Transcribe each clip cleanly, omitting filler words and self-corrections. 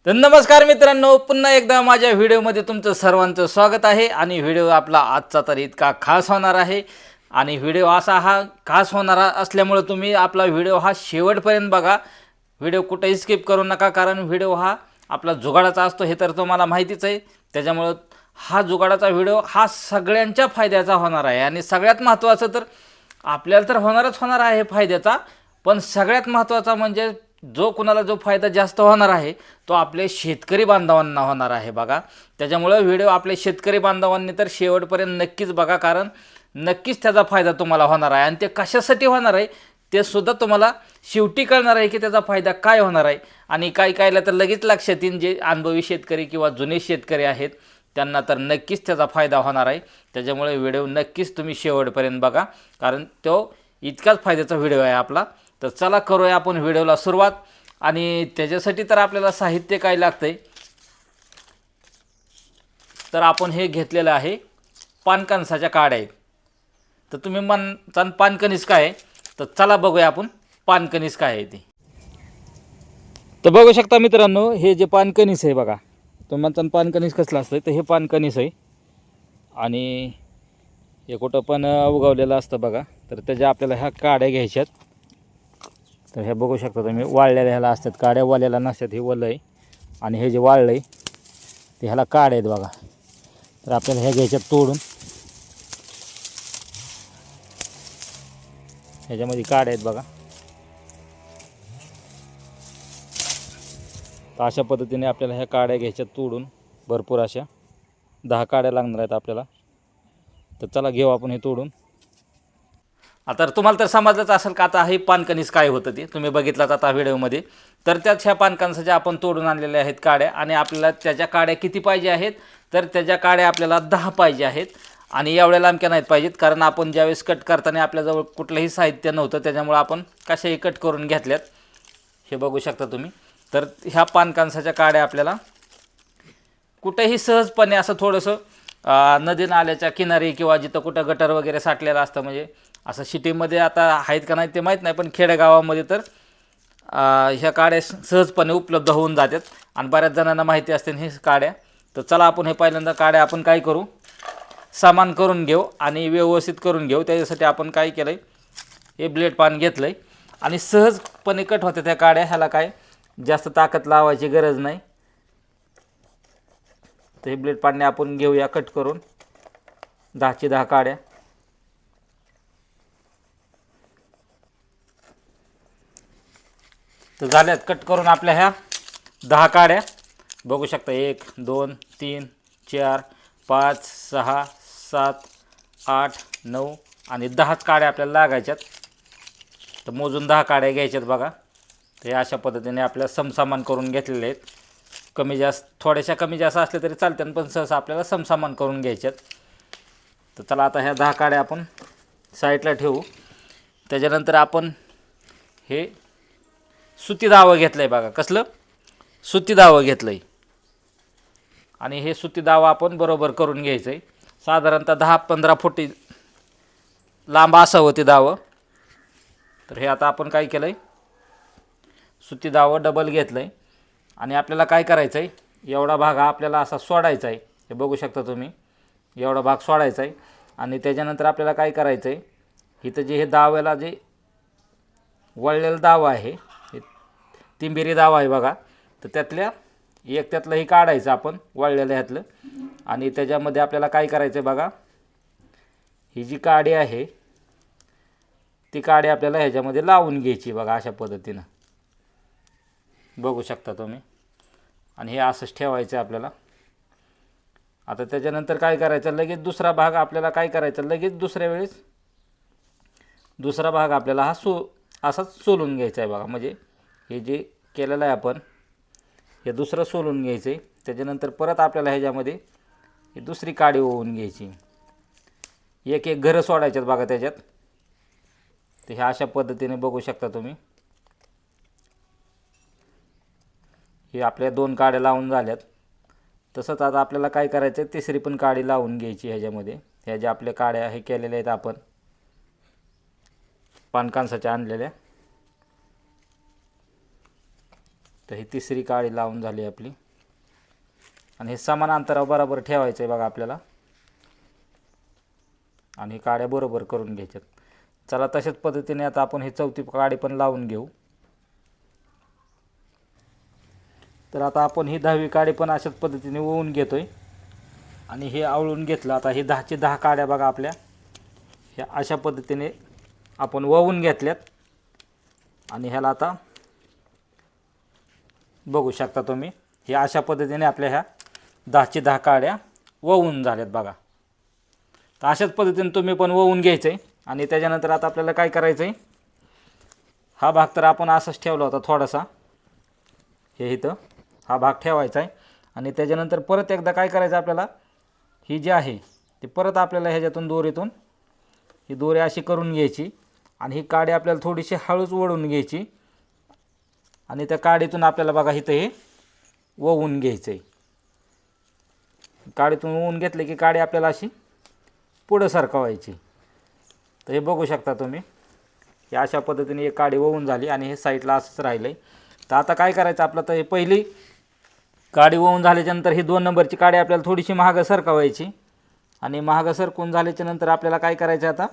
तर नमस्कार मित्रांनो, पुन्हा एकदा माझ्या व्हिडिओमध्ये तुमचं सर्वांचं स्वागत आहे. आणि व्हिडिओ आपला आजचा तर इतका खास होणार आहे आणि व्हिडिओ असा हा खास होणार असल्यामुळे तुम्ही आपला व्हिडिओ हा शेवटपर्यंत बघा. व्हिडिओ कुठेही स्किप करू नका, कारण व्हिडिओ हा आपला जुगाडाचा असतो हे तर तुम्हाला माहितीच आहे. त्याच्यामुळं हा जुगाडाचा व्हिडिओ हा सगळ्यांच्या फायद्याचा होणार आहे. आणि सगळ्यात महत्त्वाचं तर आपल्याला तर होणार आहे फायद्याचा, पण सगळ्यात महत्त्वाचा म्हणजे जो कुणाला जो फायदा जास्त होणार आहे तो आपले शेतकरी बांधवांना होणार आहे बघा. त्याच्यामुळे व्हिडिओ आपले शेतकरी बांधवांनी तर शेवटपर्यंत नक्कीच बघा, कारण नक्कीच त्याचा फायदा तुम्हाला होणार आहे. आणि ते कशासाठी होणार आहे ते सुद्धा तुम्हाला शेवटी कळणार आहे की त्याचा फायदा काय होणार आहे. आणि काही कायला तर लगेच लक्षात येईल, जे अनुभवी शेतकरी किंवा जुने शेतकरी आहेत त्यांना तर नक्कीच त्याचा फायदा होणार आहे. त्याच्यामुळे व्हिडिओ नक्कीच तुम्ही शेवटपर्यंत बघा, कारण तो इतकाच फायद्याचा व्हिडिओ आहे आपला. तर चला करूया आपण व्हिडिओला सुरुवात. आणि त्याच्यासाठी तर आपल्याला साहित्य काय लागतंय, तर आपण हे घेतलेलं आहे पानकणसाच्या काड्या आहेत. तर तुम्ही म्हणता पानकणीस काय आहे, तर चला बघूया आपण पानकणीस काय आहे ते. तर बघू शकता मित्रांनो, हे जे पानकणीस आहे बघा, तुम्ही म्हणता पानकणीस कसलं असतं, तर हे पानकणीस आहे. आणि हे कुठं पण उगवलेलं असतं बघा. तर त्याच्या आपल्याला ह्या काड्या घ्यायच्यात. तर हे बघू शकता तुम्ही, वाळलेल्या ह्याला असतात काड्या, वाळलेल्या नसतात. हे वलं आहे आणि हे जे वाळलं आहे ते ह्याला काड्या आहेत बघा. तर आपल्याला ह्या घ्यायच्यात तोडून. ह्याच्यामध्ये काड्या आहेत बघा. तर अशा पद्धतीने आपल्याला ह्या काड्या घ्यायच्यात तोडून, भरपूर अशा 10 काड्या लागणार आहेत आपल्याला. तर चला घेऊ आपण हे तोडून. आता तुम्हाला तर समजलंच असेल का आता हे पानकणीस काय होतं ते तुम्ही बघितलात आता व्हिडिओमध्ये. तर त्यात ह्या पानकणसाच्या आपण तोडून आणलेल्या आहेत काड्या. आणि आपल्याला त्याच्या काड्या किती पाहिजे आहेत, तर त्याच्या काड्या आपल्याला 10 पाहिजे आहेत. आणि एवढ्या लांबक्या नाहीत पाहिजेत, कारण आपण ज्यावेळेस कट करताना आपल्याजवळ कुठलंही साहित्य नव्हतं, त्याच्यामुळे आपण कशाही कट करून घेतल्यात. हे बघू शकता तुम्ही. तर ह्या पानकणसाच्या काड्या आपल्याला कुठेही सहजपणे असं थोडंसं नदी नाल्याच्या किनारी किंवा जिथं कुठं गटर वगैरे साठलेलं असतं, म्हणजे असं सिटीमध्ये आता आहेत का नाही ते माहीत नाही, पण खेडेगावामध्ये तर ह्या काड्या सहजपणे उपलब्ध होऊन जातात. आणि बऱ्याच जणांना माहिती असते हे काड्या. तर चला आपण हे पहिल्यांदा काड्या आपण काय करू, सामान करून घेऊ आणि व्यवस्थित करून घेऊ. त्याच्यासाठी आपण काय केलं आहे, हे ब्लेड पान घेतलं आहे आणि सहजपणे कट होते त्या काड्या. ह्याला काय जास्त ताकद लावायची गरज नाही. तर हे ब्लेड पानने आपण घेऊया कट करून 10ची 10 काड्या. तर झाल्यात कट करून आपल्या ह्या 10 काड्या. बघू शकता 1 2 3 4 5 6 7 8 9 आणि 10च काड्या आपल्याला लागायच्यात. तर मोजून 10 काड्या घ्यायच्यात बघा. तर हे अशा पद्धतीने आपल्याला समसामान करून घेतलेले आहेत. कमी जास्त थोड्याशा कमी जास्त असले तरी चालते, पण सहसा आपल्याला समसामान करून घ्यायच्यात. तर चला आता ह्या 10 काड्या आपण साईडला ठेवू. त्याच्यानंतर आपण हे सुती दावं घेतलं आहे बघा. कसलं सुती दावं घेतलं आहे. आणि हे सुती दावं आपण बरोबर करून घ्यायचं आहे. साधारणतः 10-15 फुटी लांब असावं ते दावं. तर हे आता आपण काय केलं आहे, सुती दावं डबल घेतलं आहे. आणि आपल्याला काय करायचं आहे, एवढा भाग हा आपल्याला असा सोडायचा आहे. हे बघू शकता तुम्ही, एवढा भाग सोडायचा आहे. आणि त्याच्यानंतर आपल्याला काय करायचं आहे, इथं जे हे दाव्याला जे वळलेलं दावा आहे, हे तिंबिरी दावा आहे बघा. तर त्यातल्या त्यातलंही काढायचं आपण वळलेलं ह्यातलं. आणि त्याच्यामध्ये आपल्याला काय करायचं आहे बघा, ही जी काडी आहे ती काडी आपल्याला ह्याच्यामध्ये लावून घ्यायची बघा, अशा पद्धतीनं बघू शकता तुम्ही. आणि हे असंच ठेवायचं आहे आपल्याला. आता त्याच्यानंतर काय करायचं, लगेच दुसरा भाग आपल्याला काय करायचं, लगेच दुसऱ्या वेळेस दुसरा भाग आपल्याला हा असाच सोलून घ्यायचा आहे बघा. म्हणजे हे जे केलेलं आहे आपण हे दुसरं सोलून घ्यायचं आहे. त्याच्यानंतर परत आपल्याला ह्याच्यामध्ये ही दुसरी काडी ओवून घ्यायची. एक एक घरं सोडायच्यात बघा त्याच्यात. तर ह्या अशा पद्धतीने बघू शकता तुम्ही. हे आपल्या 2 काड्या लावून झाल्यात. तसंच आता आपल्याला काय करायचं आहे, तिसरी पण काडी लावून घ्यायची ह्याच्यामध्ये. ह्या ज्या आपल्या काड्या हे केलेल्या आहेत आपण पानकणसाच्या आणलेल्या, तर ही तिसरी काडी लावून झाली आपली आणि हे समान अंतरावर बरोबर ठेवायचं आहे बघा आपल्याला आणि काड्या बरोबर करून घ्यायच्यात। चला तशाच पद्धतीने आता आपण ही चौथी काडी पण लावून घेऊ। तर आता आपण ही 10वी काडी पण अशाच पद्धतीने ओवून घेतोय आणि हे आवळून घेतलं। आता हे 10ची 10 काड्या बघा आपल्या ह्या अशा पद्धतीने आपण ओवून घेतल्यात आणि ह्याला आता बघू शकता तुम्ही हे अशा पद्धतीने आपल्या ह्या 10ची 10 काड्या ओवून झाल्यात बघा। तर अशाच पद्धतीने तुम्ही पण ओवून घ्यायचं आहे आणि त्याच्यानंतर आता आपल्याला काय करायचं आहे, हा भाग तर आपण असाच ठेवला होता थोडासा, हे इथं हा भाग ठेवायचा आहे आणि त्याच्यानंतर परत एकदा काय करायचं आपल्याला, ही जी आहे ती परत आपल्याला ह्याच्यातून दोरीतून ही दोरी अशी करून घ्यायची आणि ही काडी आपल्याला थोडीशी हळूच ओढून घ्यायची आणि त्या काडीतून आपल्याला बघा इथं हे ओवून घ्यायचं आहे। काडीतून ओवून घेतले की काडी आपल्याला अशी पुढं सरकवायची। तर हे बघू शकता तुम्ही हे अशा पद्धतीने एक काडी ओवून झाली आणि हे साईडला असंच राहिलं आहे। तर आता काय करायचं आपलं, तर हे पहिली काडी ओवून झाल्याच्यानंतर ही 2 नंबरची काडी आपल्याला थोडीशी मागं सरकवायची आणि मागं सरकून झाल्याच्यानंतर आपल्याला काय करायचं आता,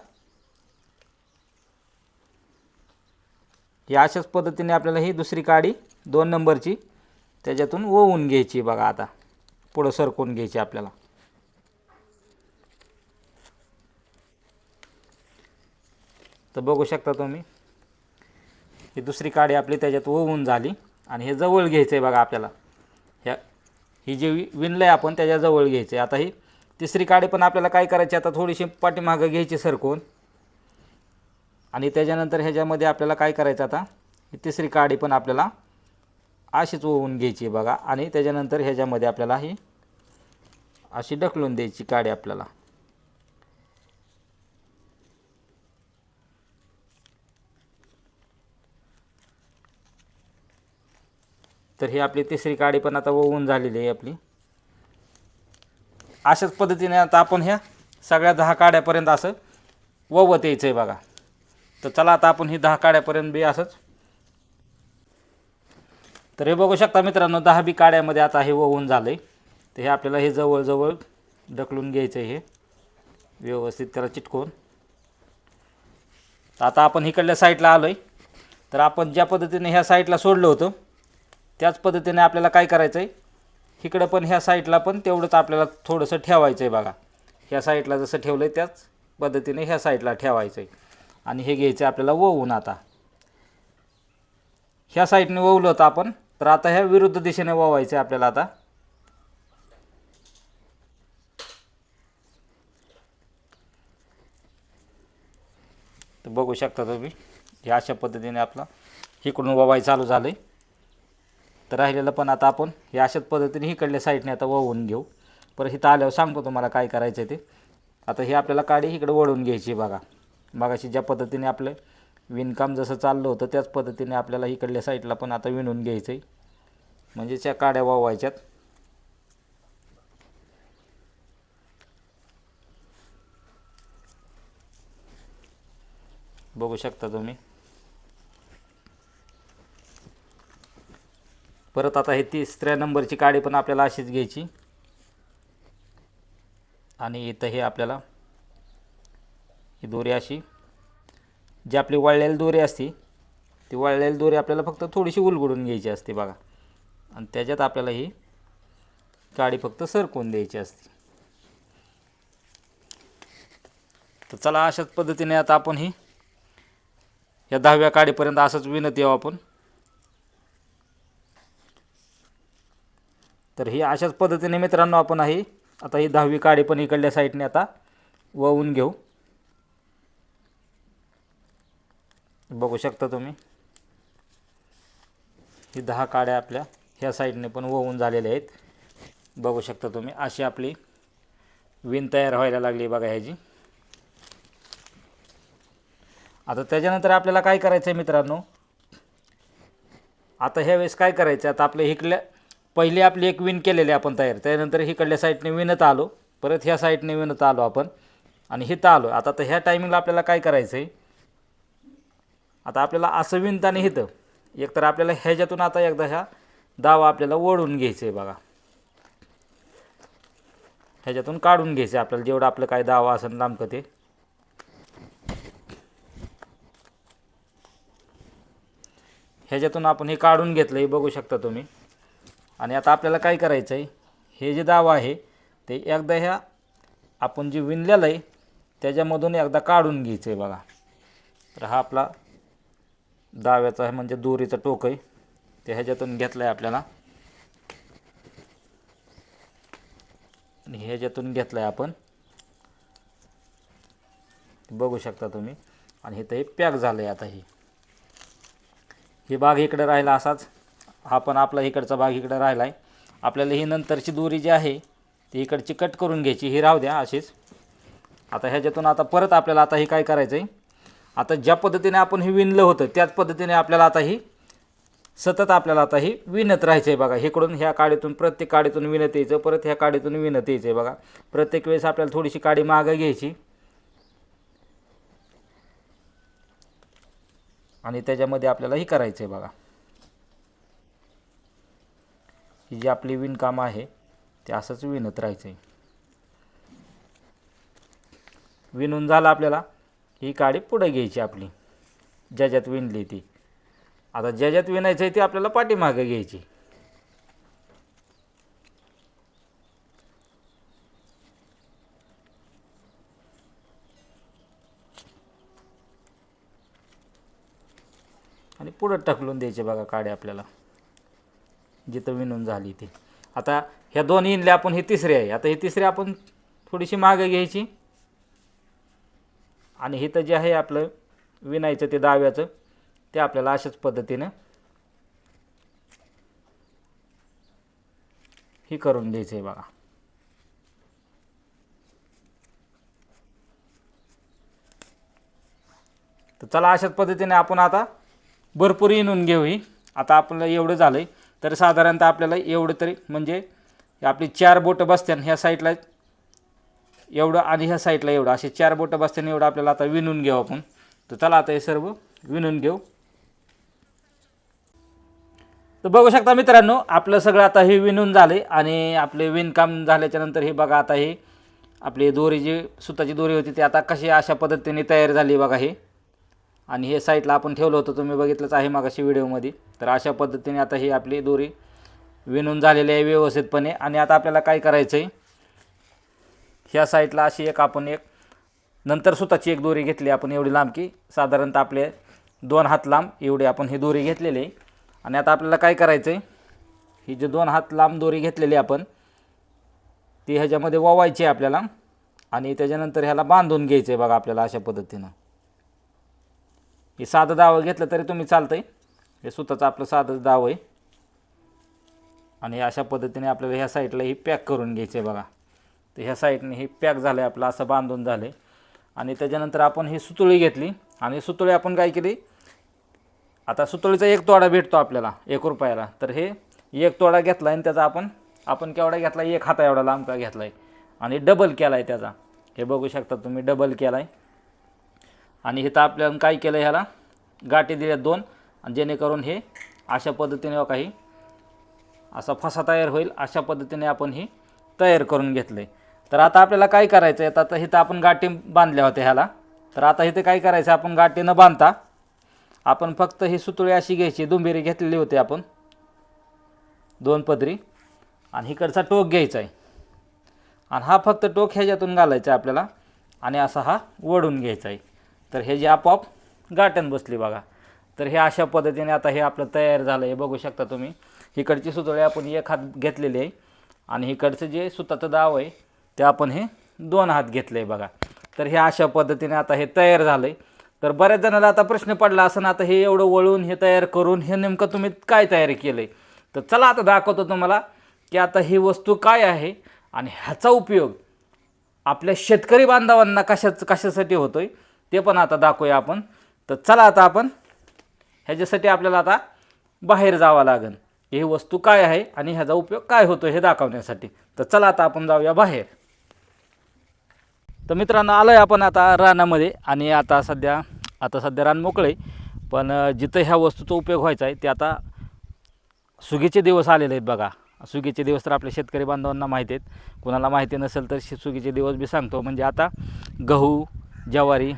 ही अशाच पद्धतीने आपल्याला ही दुसरी काडी 2 नंबरची त्याच्यातून ओवून घ्यायची बघा। आता पुढं सरकून घ्यायची आपल्याला। तर बघू शकता तुम्ही ही दुसरी काडी आपली त्याच्यात ओवून झाली आणि हे जवळ घ्यायचं आहे बघा आपल्याला, ह्या ही जी विणलं आहे आपण त्याच्या जवळ घ्यायचं आहे। आता ही तिसरी काडी पण आपल्याला काय करायची, आता थोडीशी पाठीमागं घ्यायची सरकून आणि त्याच्यानंतर ह्याच्यामध्ये आपल्याला काय करायचं, आता ही तिसरी काडी पण आपल्याला अशीच ओवून घ्यायची बघा आणि त्याच्यानंतर ह्याच्यामध्ये आपल्याला ही अशी ढकलून द्यायची काडी आपल्याला। तर ही आपली तिसरी काडी पण आता ओवून झालेली आहे आपली। अशाच पद्धतीने आता आपण ह्या सगळ्या 10 काड्यापर्यंत असं ओवत यायचं आहे बघा। तर चला आता आपण ही 10 काड्यापर्यंत बी असंच, तर हे बघू शकता मित्रांनो 10 बी काड्यामध्ये आता हे ओवून झालं आहे। तर हे आपल्याला हे जवळ ढकलून घ्यायचं आहे हे व्यवस्थित त्याला चिटकवून। तर आता आपण इकडल्या साईडला आलो आहे, तर आपण ज्या पद्धतीने ह्या साईडला सोडलं होतं त्याच पद्धतीने आपल्याला काय करायचं आहे, इकडं पण ह्या साईडला पण तेवढंच आपल्याला थोडंसं ठेवायचं आहे बघा। ह्या साईडला जसं ठेवलं आहे त्याच पद्धतीने ह्या साईडला ठेवायचं आहे आणि हे घ्यायचं आपल्याला ओवून। आता ह्या साईडने ओवलं होतं आपण, तर आता ह्या विरुद्ध दिशेने ओवायचं आहे आपल्याला आता। तर बघू शकता तुम्ही हे अशा पद्धतीने आपला इकडून ओवाय चालू झालं आहे। तर राहिलेलं पण आता आपण हे अशाच पद्धतीने इकडल्या साईडने आता ओवून घेऊ। परत इथं आल्यावर सांगतो तुम्हाला काय करायचं आहे ते। आता हे आपल्याला काडी इकडे वळून घ्यायची बघा। मगाशी ज्या पद्धतीने आपलं विणकाम जसं चाललं होतं त्याच पद्धतीने आपल्याला इकडल्या साईडला पण आता विणून घ्यायचं आहे, म्हणजे त्या काड्या ओवायच्यात। बघू शकता तुम्ही परत आता हे 3ऱ्या नंबरची काडी पण आपल्याला अशीच घ्यायची आणि इथं हे आपल्याला ही दोरी अशी जी आपली वळलेली दोरी असते ती वळलेली दोरी आपल्याला फक्त थोडीशी उलगडून घ्यायची असते बघा आणि त्याच्यात आपल्याला ही काडी फक्त सरकवून द्यायची असते। तर चला अशाच पद्धतीने आता आपण ही या 10व्या काडीपर्यंत असंच विणत येऊ आपण। तर ही अशाच पद्धतीने मित्रांनो आपण आता ही 10वी काडी पण इकडल्या साईडने आता ओवून घेऊ। बघू शकता तुम्ही ही 10 काड्या आपल्या ह्या साईडने पण ओवून झालेल्या आहेत। बघू शकता तुम्ही अशी आपली विण तयार व्हायला लागली बघा ह्याची। आता त्याच्यानंतर आपल्याला काय करायचं आहे मित्रांनो, आता ह्या वेळेस काय करायचं, आता आपल्या इकडल्या पहिली आपली एक विण केलेली आपण तयार, त्यानंतर इकडल्या साईडने विणत आलो, परत ह्या साईडने विणत आलो आपण आणि हिथं आलो। आता तर ह्या टायमिंगला आपल्याला काय करायचं आहे, आता आपल्याला असं विणताना इथं एकतर आपल्याला ह्याच्यातून आता एकदा ह्या दावा आपल्याला ओढून घ्यायचं आहे बघा. ह्याच्यातून काढून घ्यायचं आहे आपल्याला, जेवढं आपलं काय दावा असेल लांबकं ते. ह्याच्यातून आपण हे काढून घेतलं आहे बघू शकता तुम्ही. आणि आता आपल्याला काय करायचं आहे, हे जे दावा आहे ते एकदा ह्या आपण जे विणलेलं आहे त्याच्यामधून एकदा काढून घ्यायचं आहे बघा. तर हा आपला दाव्याचा म्हणजे दोरीचा टोक आहे, ते ह्याच्यातून घेतलं आहे आपल्याला. आणि ह्याच्यातून घेतलं आहे आपण, बघू शकता तुम्ही. आणि हे तर हे पॅक झालं आहे. आता ही भाग इकडे राहिला असाच, हा पण आपला इकडचा भाग इकडे राहिला आहे. आपल्याला ही नंतरची दोरी जी आहे ती इकडची कट करून घ्यायची, ही राहू द्या अशीच. आता ह्याच्यातून आता परत आपल्याला आता हे काय करायचं आहे, आता ज्या पद्धतीने आपण हे विणलं होतं त्याच पद्धतीने आपल्याला आता ही सतत आपल्याला आता ही विणत राहायचं आहे बघा. इकडून ह्या काडीतून प्रत्येक काडीतून विणत यायचं, परत ह्या काडीतून विणत यायचं आहे बघा. प्रत्येक वेळेस आपल्याला थोडीशी काडी मागं घ्यायची आणि त्याच्यामध्ये आपल्याला ही करायचं आहे बघा. ही जी आपली विणकाम आहे ते असंच विणत राहायचं आहे. विणून झालं आपल्याला, ही काडी पुढे घ्यायची आपली ज्याच्यात विणली ती. आता ज्याच्यात विणायचं आहे ती आपल्याला पाठीमागे घ्यायची. आणि पुढं ढकलून द्यायचे बघा काडी आपल्याला जिथं विणून झाली ती. आता ह्या दोन विणल्या आपण, ही तिसरी आहे. आता ही तिसरी आपण थोडीशी मागे घ्यायची आणि हिथं जे आहे आपलं विणायचं ते दाव्याचं ते आपल्याला अशाच पद्धतीनं ही करून द्यायचं आहे बघा. तर चला अशाच पद्धतीने आपण आता भरपूर विणून घेऊ. ही आता आपल्याला एवढं झालं आहे तर साधारणतः आपल्याला एवढं तरी म्हणजे आपली 4 बोटं बसत्यान ह्या साईडला एवढं आणि ह्या साईडला एवढं, असे 4 बोटं बसत्यान एवढं आपल्याला आता विणून घेऊ आपण. तर चला आता हे सर्व विणून घेऊ. तर बघू शकता मित्रांनो, आपलं सगळं आता हे विणून झाले आणि आपले विणकाम झाल्याच्या नंतर हे बघा आता हे आपली दोरी जी सुताची दोरी होती ती आता कशी अशा पद्धतीने तयार झाली बघा हे. आणि हे साईडला आपण ठेवलं होतं, तुम्ही बघितलंच आहे मागाशी व्हिडिओमध्ये. तर अशा पद्धतीने आता ही आपली दोरी विणून झालेली आहे व्यवस्थितपणे. आणि आता आपल्याला काय करायचं आहे, ह्या साईडला अशी आपण एक नंतर सुताची एक दोरी घेतली आपण एवढी लांब की साधारणतः आपले 2 हात लांब एवढी आपण ही दोरी घेतलेली आहे. आणि आता आपल्याला काय करायचं आहे, ही जी 2 हात लांब दोरी घेतलेली आपण ती ह्याच्यामध्ये ववायची आहे आपल्याला. आणि त्याच्यानंतर ह्याला बांधून घ्यायचं आहे बघा आपल्याला अशा पद्धतीनं. हे साधं दावं घेतलं तरी तुम्ही चालतं आहे, हे सुताचं आपलं साधं दाव आहे. आणि अशा पद्धतीने आपल्याला ह्या साईडला ही पॅक करून घ्यायचं आहे बघा. तर ह्या साईडने ही पॅक झालं आहे आपलं, असं बांधून झालं आहे. आणि त्याच्यानंतर आपण ही सुतळी घेतली आणि सुतळी आपण काय केली, आता सुतळीचा 1 तोडा भेटतो आपल्याला 1 रुपयाला. तर हे 1 तोडा घेतला आणि त्याचा आपण केवढा घेतला, 1 हाता एवढा लांब का घेतला आहे आणि डबल केला आहे त्याचा. हे बघू शकता तुम्ही, डबल केला आहे. आणि इथं आपल्याला काय केलं, ह्याला गाठी दिल्या 2 आणि जेणेकरून हे अशा पद्धतीने काही असा फसा तयार होईल अशा पद्धतीने आपण ही तयार करून घेतलं आहे. तर आता आपल्याला काय करायचं आहे, आता इथं आपण गाठी बांधल्या होत्या ह्याला. तर आता इथे काय करायचं, आपण गाठी न बांधता आपण फक्त ही सुतळी अशी घ्यायची, दुंबेरी घेतलेली होती आपण 2 पदरी. आणि इकडचा टोक घ्यायचा आहे आणि हा फक्त टोक ह्याच्यातून घालायचा आहे आपल्याला आणि असा हा वळून घ्यायचा आहे. तर हे जे आपोआप गाठण बसली बघा. तर हे अशा पद्धतीने आता हे आपलं तयार झालं आहे. बघू शकता तुम्ही, इकडची सुतळी आपण 1 हात घेतलेली आहे आणि इकडचं जे सुताचं दाव आहे ते आपण हे 2 हात घेतले आहे बघा. तर हे अशा पद्धतीने आता हे तयार झालं आहे. तर बऱ्याच जणांना आता प्रश्न पडला असं, आता हे एवढं वळून हे तयार करून हे नेमकं तुम्ही काय तयारी केलं आहे. तर चला आता दाखवतो तुम्हाला की आता ही वस्तू काय आहे आणि ह्याचा उपयोग आपल्या शेतकरी बांधवांना कशासाठी होतो आहे ते पण आता दाखवूया आपण. तर चला आता आपण ह्याच्यासाठी आपल्याला आता बाहेर जावं लागेल, ही वस्तू काय आहे आणि ह्याचा उपयोग काय होतो हे दाखवण्यासाठी. तर चला आता आपण जाऊया बाहेर. तर मित्रांनो, आलो आहे आपण आता रानामध्ये आणि आता सध्या रान मोकळे. पण जिथं ह्या वस्तूचा उपयोग व्हायचा आहे ते आता सुगीचे दिवस आलेले आहेत बघा. सुगीचे दिवस तर आपल्या शेतकरी बांधवांना माहिती आहेत. कोणाला माहिती नसेल तर सुगीचे दिवस बी सांगतो. म्हणजे आता गहू, ज्वारी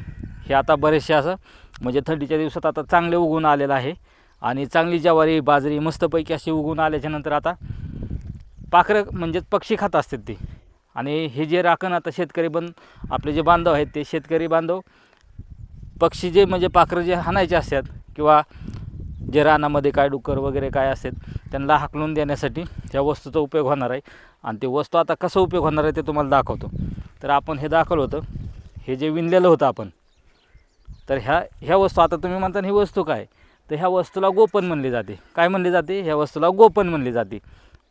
हे आता बरेचसे असं म्हणजे थंडीच्या दिवसात आता चांगले उगवून आलेलं आहे. आणि चांगली ज्वारी, बाजरी मस्तपैकी अशी उगवून आल्याच्यानंतर आता पाखरं म्हणजे पक्षी खात असतात ते. आणि हे जे राखण आता शेतकरी आपले जे बांधव आहेत ते शेतकरी बांधव पक्षी जे म्हणजे पाखरं जे हाणायचे असतात किंवा जे रानामध्ये काय डुक्कर वगैरे काय असतात त्यांना हाकलून देण्यासाठी त्या वस्तूचा उपयोग होणार आहे. आणि ते वस्तू आता कसं उपयोग होणार आहे ते तुम्हाला दाखवतो. तर आपण हे दाखवलं होतं, हे जे विणलेलं होतं आपण, तर ह्या वस्तू आता तुम्ही म्हणता ही वस्तू काय, तर ह्या वस्तूला गोपन म्हणली जाते. काय म्हणली जाते? ह्या वस्तूला गोपन म्हणली जाते.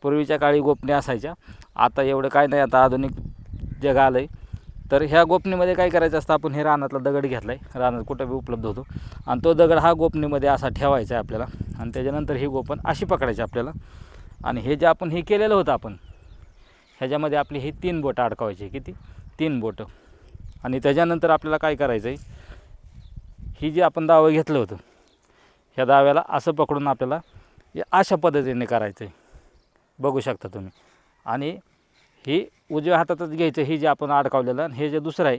पूर्वीच्या काळी गोपणे असायच्या, आता एवढं काय नाही, आता आधुनिक जग आलं आहे. तर ह्या गोपणीमध्ये काय करायचं असतं, आपण हे रानातला दगड घेतला आहे, रानात कुठं बी उपलब्ध होतो, आणि तो दगड हा गोपणीमध्ये असा ठेवायचा आहे आपल्याला. आणि त्याच्यानंतर ही गोपन अशी पकडायची आपल्याला. आणि हे जे आपण हे केलेलं होतं आपण ह्याच्यामध्ये आपली ही 3 बोटं अडकवायची. किती? 3 बोटं. आणि त्याच्यानंतर आपल्याला काय करायचं आहे, ही जी आपण दावं घेतलं होतं ह्या दाव्याला असं पकडून आपल्याला हे अशा पद्धतीने करायचं आहे. बघू शकता तुम्ही. आणि ही उजव्या हातातच घ्यायचं, ही जे आपण अडकावलेलं, आणि हे जे दुसरं आहे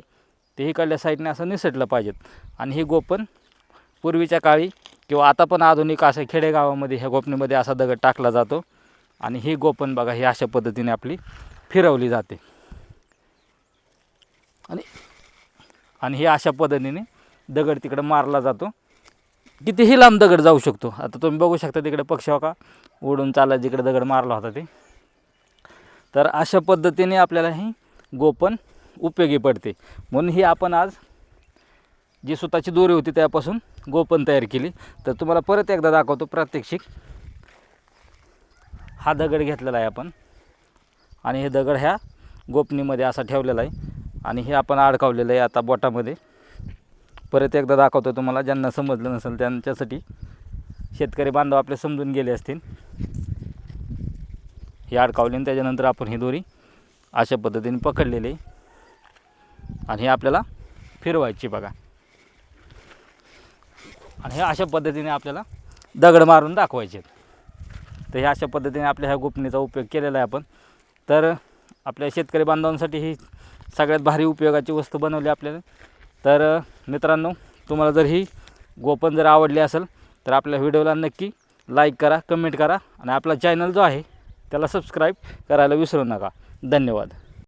ते इकडल्या साईडने असं निसटलं पाहिजेत. आणि ही गोपन पूर्वीच्या काळी किंवा आता पण आधुनिक असं खेडेगावामध्ये ह्या गोपनीमध्ये असा दगड टाकला जातो. आणि ही गोपन बघा ही अशा पद्धतीने आपली फिरवली जाते. आणि ही अशा पद्धतीने दगड तिकडं मारला जातो. कितीही लांब दगड जाऊ शकतो. आता तुम्ही बघू शकता तिकडे पक्षी हो का उडून चालला जिकडे दगड मारला होता ते. तर अशा पद्धतीने आपल्याला ही गोपन उपयोगी पडते. म्हणून ही आपण आज जी सुताची दोरी होती त्यापासून गोपन तयार केली. तर तुम्हाला परत एकदा दाखवतो प्रात्यक्षिक. हा दगड घेतलेला आहे आपण, आणि हे दगड ह्या गोपनीमध्ये असा ठेवलेला आहे, आणि हे आपण अडकवलेलं आहे आता बोटामध्ये. परत एकदा दाखवतो तुम्हाला, ज्यांना समजलं नसेल त्यांच्यासाठी. शेतकरी बांधव आपले समजून गेले असतील. हे अडकावले आणि त्याच्यानंतर आपण ही दोरी अशा पद्धतीने पकडलेली आहे, आणि हे आपल्याला फिरवायची बघा. आणि हे अशा पद्धतीने आपल्याला दगड मारून दाखवायचे. तर ह्या अशा पद्धतीने आपल्या ह्या गोपनीचा उपयोग केलेला आहे आपण. तर आपल्या शेतकरी बांधवांसाठी ही सगळ्यात भारी उपयोगाची वस्तू बनवली आपल्याला. तर मित्रांनो, तुम्हाला जर ही गोपन जर आवडली असेल तर आपल्या व्हिडिओला नक्की लाईक करा, कमेंट करा, आणि आपला चॅनल जो आहे त्याला सबस्क्राईब करायला विसरू नका. धन्यवाद.